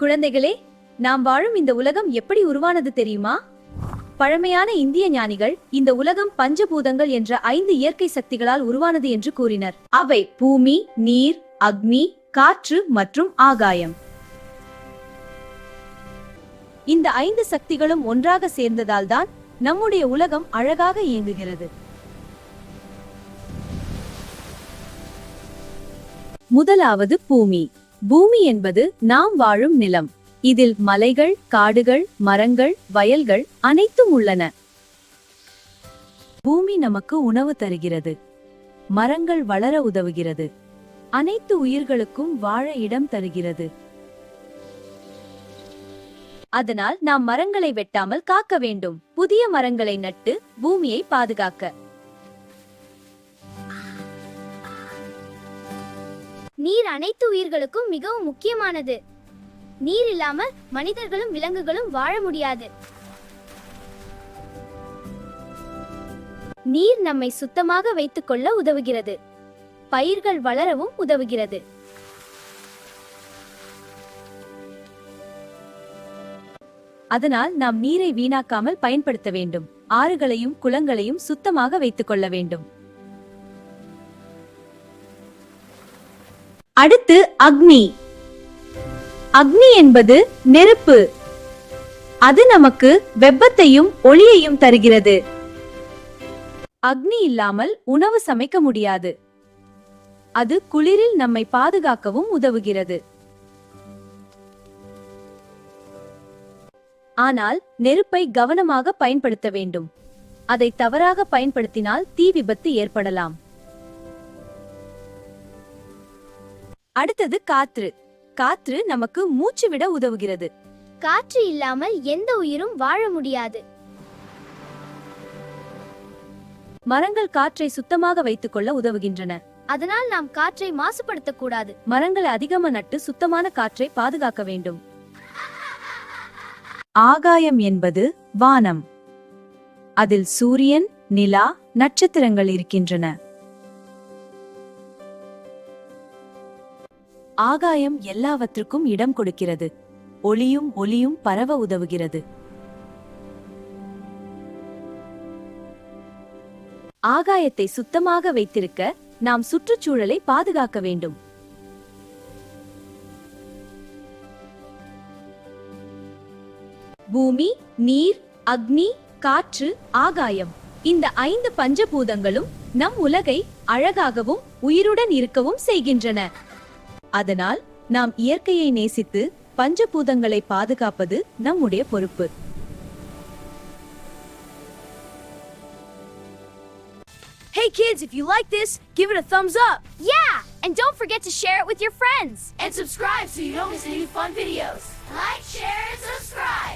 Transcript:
குழந்தைகளே, நாம் வாழும் இந்த உலகம் எப்படி உருவானது தெரியுமா? பழமையான இந்திய ஞானிகள் இந்த உலகம் பஞ்சபூதங்கள் என்ற 5 இயற்கை சக்திகளால் உருவானது என்று கூறினர். அவை பூமி, நீர், அக்னி, காற்று மற்றும் ஆகாயம். இந்த 5 சக்திகளும் ஒன்றாக சேர்ந்ததால் தான் நம்முடைய உலகம் அழகாக இயங்குகிறது. முதலாவது பூமி. பூமி என்பது நாம் வாழும் நிலம். இதில் மலைகள், காடுகள், மரங்கள், வயல்கள் அனைத்தும் உள்ளன. பூமி நமக்கு உணவு தருகிறது. மரங்கள் வளர உதவுகிறது. அனைத்து உயிர்களுக்கும் வாழ இடம் தருகிறது. அதனால் நாம் மரங்களை வெட்டாமல் காக்க வேண்டும். புதிய மரங்களை நட்டு பூமியை பாதுகாக்க. நீர் அனைத்து உயிர்களுக்கும் மிகவும் முக்கியமானது. நீர் இல்லாமல் மனிதர்களும் விலங்குகளும் வாழ முடியாது. நீர் நம்மை சுத்தமாக வைத்துக் கொள்ள உதவுகிறது. பயிர்கள் வளரவும் உதவுகிறது. அதனால் நாம் நீரை வீணாக்காமல் பயன்படுத்த வேண்டும். ஆறுகளையும் குளங்களையும் சுத்தமாக வைத்துக் கொள்ள வேண்டும். அடுத்து அக்னி. அக்னி என்பது நெருப்பு. அது நமக்கு வெப்பத்தையும் ஒளியையும் தருகிறது. அக்னி இல்லாமல் உணவு சமைக்க முடியாது. அது குளிரில் நம்மை பாதுகாக்கவும் உதவுகிறது. ஆனால் நெருப்பை கவனமாக பயன்படுத்த வேண்டும். அதை தவறாக பயன்படுத்தினால் தீ விபத்து ஏற்படலாம். அடுத்தது காற்று. காற்று நமக்கு மூச்சு விட உதவுகிறது. காற்று இல்லாமல் எந்த உயிரும் வாழ முடியாது. மரங்கள் காற்றை சுத்தமாக வைத்துக் கொள்ள உதவுகின்றன. அதனால் நாம் காற்றை மாசுபடுத்தக்கூடாது. மரங்களை அதிகமாக நட்டு சுத்தமான காற்றை பாதுகாக்க வேண்டும். ஆகாயம் என்பது வானம். அதில் சூரியன், நிலா, நட்சத்திரங்கள் இருக்கின்றன. ஆகாயம் எல்லாவற்றுக்கும் இடம் கொடுக்கிறது. ஒளியும் பரவ உதவுகிறது. ஆகாயத்தை சுத்தமாக வைத்திருக்க நாம் சுற்றுச்சூழலை பாதுகாக்க வேண்டும். பூமி, நீர், அக்னி, காற்று, ஆகாயம், இந்த 5 பஞ்சபூதங்களும் நம் உலகை அழகாகவும் உயிருடன் இருக்கவும் செய்கின்றன. அதனால் நாம் இயற்கையை நேசித்து பஞ்சபூதங்களை பாதுகாப்பது நம்முடைய பொறுப்பு. Hey kids, if you like this, give it a thumbs up. Yeah, and don't forget to share it with your friends. And subscribe so you don't miss any fun videos. Like, share, and subscribe.